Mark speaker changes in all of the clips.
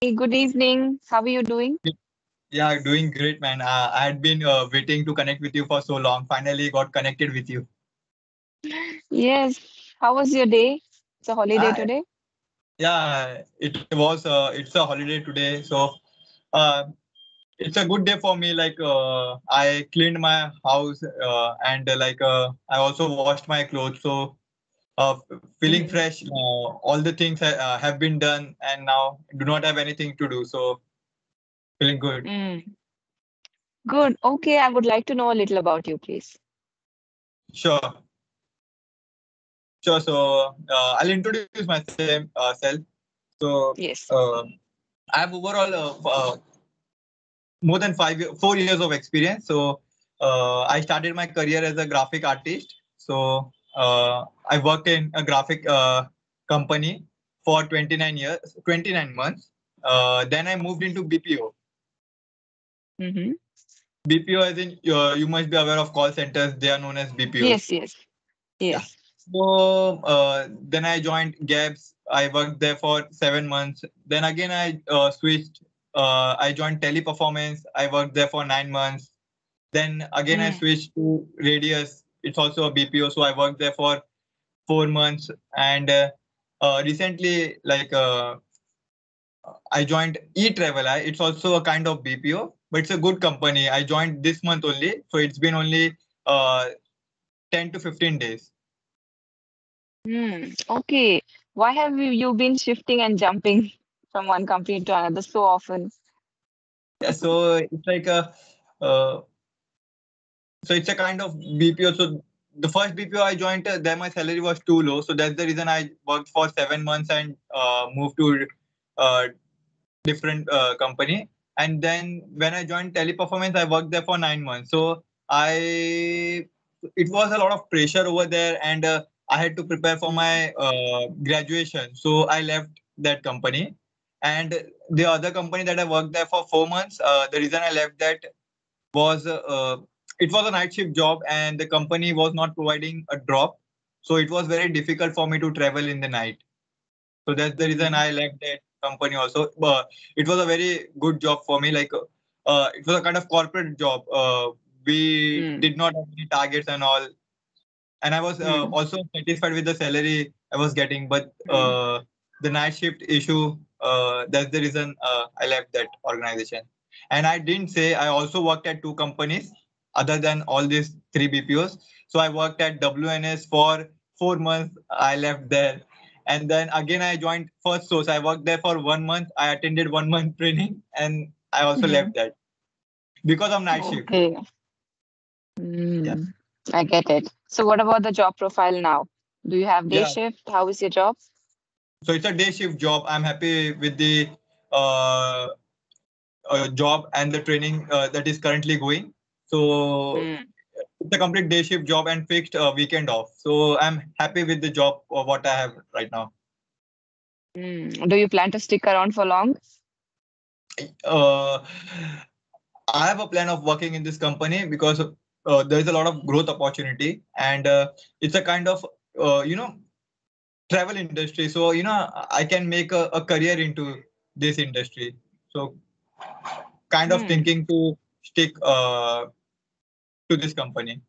Speaker 1: Hey, good evening. How are you doing?
Speaker 2: Yeah, doing great, man. I had been waiting to connect with you for so long. Finally got connected with you.
Speaker 1: Yes. How was your day? It's a holiday
Speaker 2: Uh,
Speaker 1: today?
Speaker 2: yeah, it's a holiday today, so uh, it's a good day for me. I cleaned my house and I also washed my clothes. So feeling
Speaker 1: Hmm.
Speaker 2: fresh. All the things have been done, and now do not have anything to do. So feeling good.
Speaker 1: Mm. Good. Okay, I would like to know a little about you, please.
Speaker 2: Sure, sure. So I'll introduce myself. So
Speaker 1: Yes.
Speaker 2: I have overall more than 4 years of experience. So I started my career as a graphic artist. So I worked in a graphic company for 29 years, 29 months. Then I moved into BPO.
Speaker 1: Mm-hmm.
Speaker 2: BPO, as in you must be aware of call centers. They are known as BPOs.
Speaker 1: Yes, yes,
Speaker 2: Yeah.
Speaker 1: yes.
Speaker 2: So then I joined Gabs. I worked there for 7 months. Then again I switched. I joined Teleperformance. I worked there for 9 months. Then again I
Speaker 1: Mm.
Speaker 2: switched to Radius. It's also a BPO. So I worked there for 4 months. And recently, I joined eTravel. It's also a kind of BPO, but it's a good company. I joined this month only. So it's been only uh, 10 to 15 days.
Speaker 1: Okay. Why have you been shifting and jumping from one company to another so often?
Speaker 2: Yeah, so it's like a uh, so it's a kind of BPO. So the first BPO I joined, there my salary was too low. So that's the reason I worked for 7 months and moved to uh, different company. And then when I joined Teleperformance, I worked there for 9 months. So it was a lot of pressure over there, and I had to prepare for
Speaker 1: Mm.
Speaker 2: my graduation. So I left that company. And the other company that I worked there for 4 months, the reason I left that was it was a night shift job, and the company was not providing a drop. So it was very difficult for me to travel in the night. So that's the reason
Speaker 1: Mm.
Speaker 2: I left that company also. It was a very good job for me. It was a kind of corporate job. We
Speaker 1: Mm.
Speaker 2: did not have any targets and all, and I was
Speaker 1: Mm.
Speaker 2: also satisfied with the salary I was getting. But
Speaker 1: Mm.
Speaker 2: the night shift issue, that's the reason I left that organization. And I didn't say I also worked at two companies other than all these three BPOs. So I worked at WNS for 4 months. I left there. And then again, I joined First Source. I worked there for 1 month. I attended 1 month training, and I also
Speaker 1: Mm.
Speaker 2: left that because of night shift.
Speaker 1: Okay.
Speaker 2: Yeah.
Speaker 1: Mm. I get it. So what about the job profile now? Do you have day
Speaker 2: Yeah.
Speaker 1: shift? How is your job?
Speaker 2: So it's a day shift job. I'm happy with the uh, job and the training that is currently going. So
Speaker 1: Mm.
Speaker 2: it's a complete day shift job and fixed weekend off. So I'm happy with the job of what I have right now.
Speaker 1: Mm. Do you plan to stick around for long?
Speaker 2: Uh, I have a plan of working in this company because there is a lot of growth opportunity, and it's a kind of travel industry. So I can make a career into this industry. So kind of
Speaker 1: Mm.
Speaker 2: thinking to stick to this company.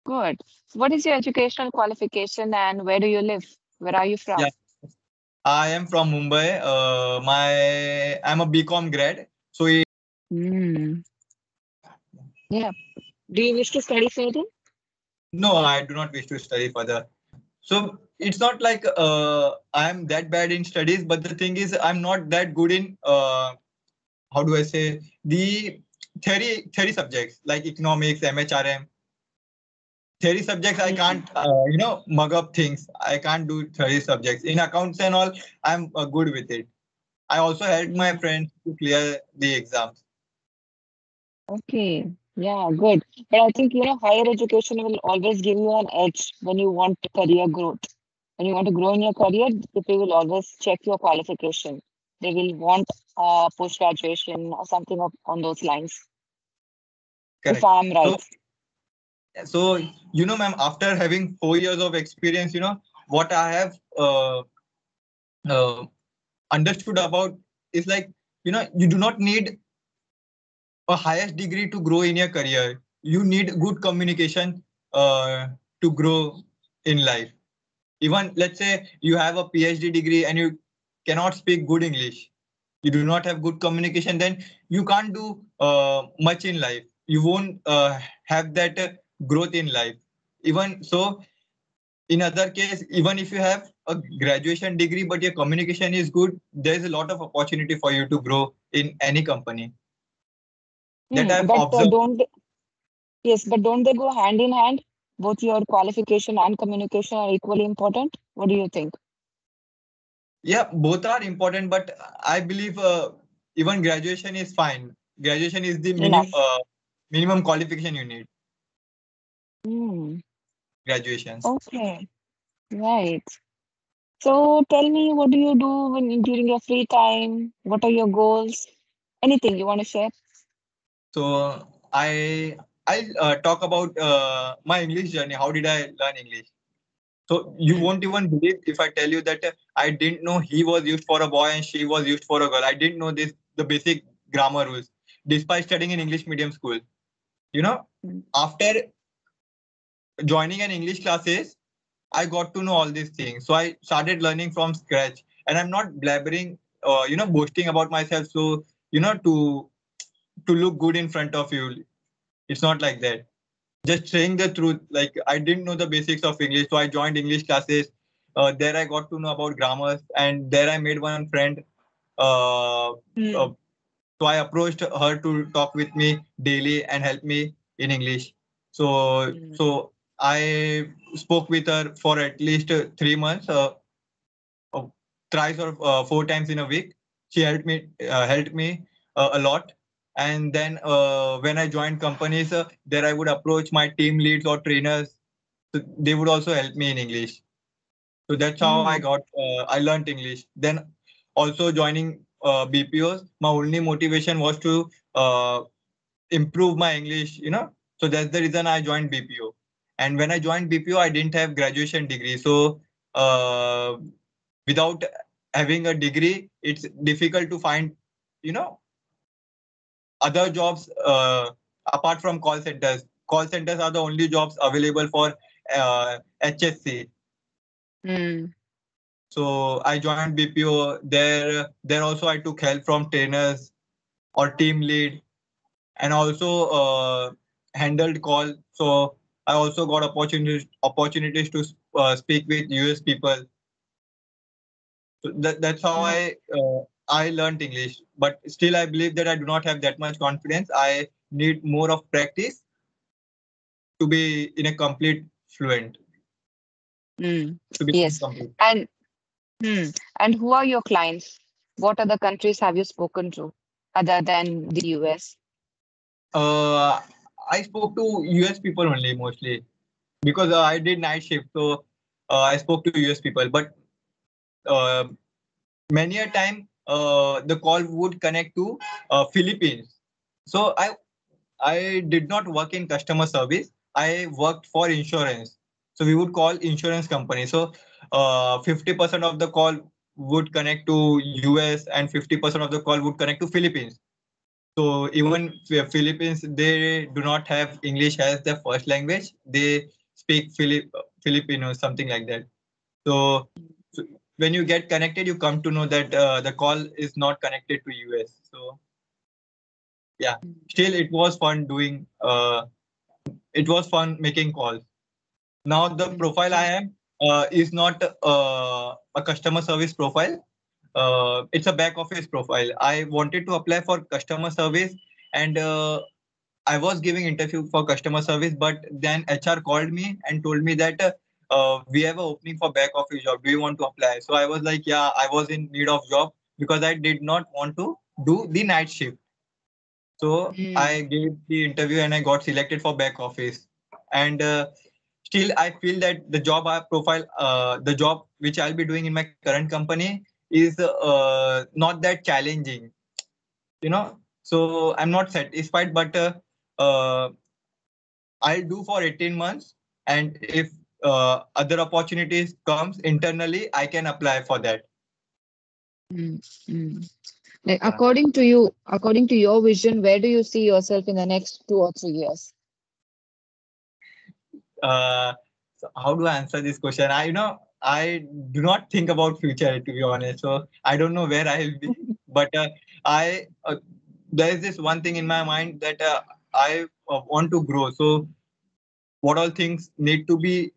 Speaker 1: Good. What is your educational qualification and where do you live? Where are you
Speaker 2: Yeah,
Speaker 1: from?
Speaker 2: I am from Mumbai. I'm a BCom grad. So
Speaker 1: Mm. Yeah. Do you wish to study further?
Speaker 2: no, I do not wish to study further. So it's not like I'm that bad in studies, but the thing is, I'm not that good in how do I say, the theory subjects like economics, MHRM. Theory subjects I
Speaker 1: Mm.
Speaker 2: can't mug up things. I can't do theory subjects in accounts and all. I'm good with it. I also helped my
Speaker 1: Mm.
Speaker 2: friends to clear the exams.
Speaker 1: Okay. Yeah, good. But I think, higher education will always give you an edge when you want career growth. When you want to grow in your career, people will always check your qualification. They will want post graduation or something on those lines, if
Speaker 2: Correct.
Speaker 1: I'm right.
Speaker 2: So ma'am, after having 4 years of experience, what I have uh, understood about it's like, you do not need a highest degree to grow in your career. You need good communication uh, to grow in life. Even let's say you have a PhD degree and you cannot speak good English, you do not have good communication, then you can't do much in life. You won't have that growth in life. Even so, in other case, even if you have a graduation degree but your communication is good, there is a lot of opportunity for you to grow in any company. That I've
Speaker 1: But
Speaker 2: observed.
Speaker 1: yes, but don't they go hand in hand? Both your qualification and communication are equally important. What do you think?
Speaker 2: Yeah, both are important, but I believe even graduation is fine. Graduation is the
Speaker 1: Enough.
Speaker 2: minimum qualification you need.
Speaker 1: Hmm.
Speaker 2: Graduations.
Speaker 1: Okay. Right. So tell me, what do you do during your free time? What are your goals? Anything you want to share?
Speaker 2: So I'll talk about my English journey. How did I learn English? So you
Speaker 1: Hmm.
Speaker 2: won't even believe if I tell you that I didn't know he was used for a boy and she was used for a girl. I didn't know the basic grammar rules, despite studying in English medium school. You know,
Speaker 1: Hmm.
Speaker 2: after joining an English classes, I got to know all these things. So I started learning from scratch, and I'm not blabbering, boasting about myself. So to look good in front of you, it's not like that. Just saying the truth. Like, I didn't know the basics of English, so I joined English classes. There I got to know about grammars, and there I made one friend. Uh,
Speaker 1: Hmm.
Speaker 2: uh, so I approached her to talk with me daily and help me in English.
Speaker 1: Hmm.
Speaker 2: So I spoke with her for at least 3 months, uh, thrice or 4 times in a week. She helped me a lot. And then when I joined companies, there I would approach my team leads or trainers. So they would also help me in English. So that's how
Speaker 1: Hmm.
Speaker 2: I learned English. Then also joining BPOs, my only motivation was to improve my English, So that's the reason I joined BPO. And when I joined BPO, I didn't have graduation degree. So uh, without having a degree, it's difficult to find, you know, other jobs apart from call centers. Call centers are the only jobs available for HSC.
Speaker 1: Hmm.
Speaker 2: So I joined BPO. There also I took help from trainers or team lead, and also handled call. So I also got opportunities to speak with US people. So that's how
Speaker 1: Hmm.
Speaker 2: I learned English. But still, I believe that I do not have that much confidence. I need more of practice to be in a complete fluent.
Speaker 1: Hmm.
Speaker 2: To be
Speaker 1: Yes.
Speaker 2: complete.
Speaker 1: And hmm. And who are your clients? What other countries have you spoken to other than the US?
Speaker 2: Uh, I spoke to US people only mostly because I did night shift. So I spoke to US people. But uh, many a time the call would connect to Philippines. So I did not work in customer service. I worked for insurance. So we would call insurance company. So 50% of the call would connect to US and 50% of the call would connect to Philippines. So even Philippines, they do not have English as their first language. They speak Filipino, something like that. So when you get connected, you come to know that the call is not connected to US. So yeah, still it was fun doing. It was fun making calls. Now the
Speaker 1: Hmm.
Speaker 2: profile I am is not a customer service profile. It's a back office profile. I wanted to apply for customer service, and I was giving interview for customer service, but then HR called me and told me that we have an opening for back office job. Do you want to apply? So I was like, yeah, I was in need of job because I did not want to do the night shift. So
Speaker 1: Hmm.
Speaker 2: I gave the interview and I got selected for back office. And still, I feel that the job which I'll be doing in my current company is not that challenging, So I'm not satisfied, but uh, I'll do for 18 months. And if other opportunities comes internally, I can apply for that.
Speaker 1: Mm, mm. Like
Speaker 2: Yeah.
Speaker 1: according to your vision, where do you see yourself in the next 2 or 3 years?
Speaker 2: Uh, so how do I answer this question? I do not think about future, to be honest. So I don't know where I'll be, but I there is this one thing in my mind that I want to grow. So what all things need to be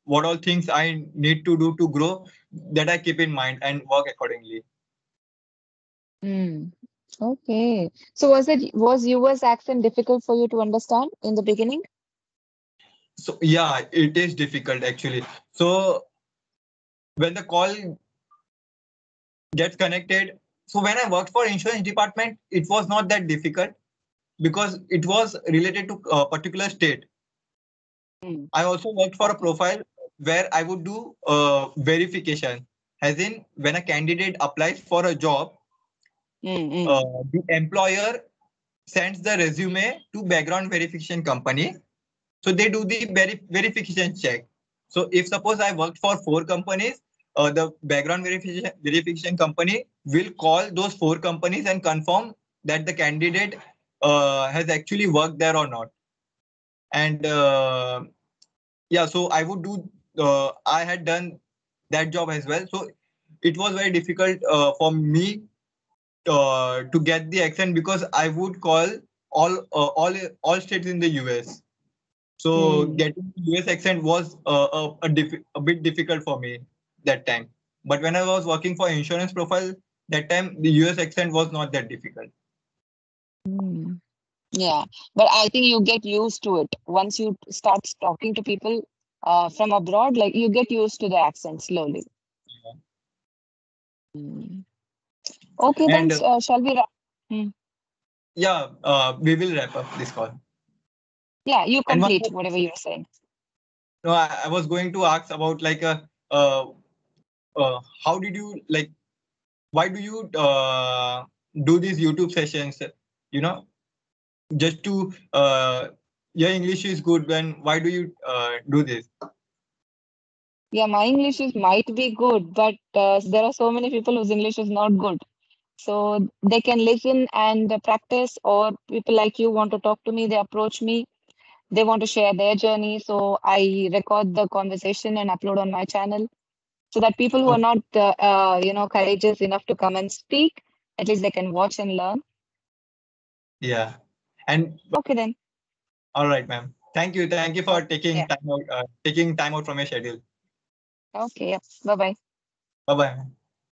Speaker 2: what all things I need to do to grow, that I keep in mind and work accordingly.
Speaker 1: Mm. Okay. So was US accent difficult for you to understand in the beginning?
Speaker 2: So yeah, it is difficult actually. So when the call gets connected, so when I worked for insurance department, it was not that difficult because it was related to a particular state.
Speaker 1: Mm.
Speaker 2: I also worked for a
Speaker 1: Okay.
Speaker 2: profile where I would do verification, as in when a candidate applies for a job,
Speaker 1: Mm, mm,
Speaker 2: the employer sends the resume to background verification company. So they do the verification check. So if suppose I worked for four companies, the background verification company will call those four companies and confirm that the candidate has actually worked there or not. And yeah, so I would do. I had done that job as well. So it was very difficult for me to get the accent because I would call all states in the US. So
Speaker 1: mm,
Speaker 2: getting the US accent was a bit difficult for me that time. But when I was working for insurance profile, that time the US accent was not that difficult.
Speaker 1: mm. Yeah, but I think you get used to it once you start talking to people from abroad. Like you get used to the accent slowly. Mm. Okay, then
Speaker 2: And
Speaker 1: shall we wrap? Hmm.
Speaker 2: yeah, we will wrap up this call.
Speaker 1: Yeah, you
Speaker 2: And one
Speaker 1: complete
Speaker 2: more,
Speaker 1: whatever you're saying.
Speaker 2: no, I was going to ask about like uh, how did you like? Why do you do these YouTube sessions? You know, just to your English is good. When why do you do this?
Speaker 1: Yeah, my English is might be good, but there are so many people whose English is not good. So they can listen and practice, or people like you want to talk to me, they approach me, they want to share their journey. So I record the conversation and upload on my channel so that people who are
Speaker 2: Okay.
Speaker 1: not, courageous enough to come and speak, at least they can watch and learn.
Speaker 2: Yeah. And
Speaker 1: Okay, then.
Speaker 2: all right, ma'am. Thank you for
Speaker 1: Oh, yeah.
Speaker 2: taking time out from your schedule.
Speaker 1: Okay. Yeah. Bye bye.
Speaker 2: Bye bye.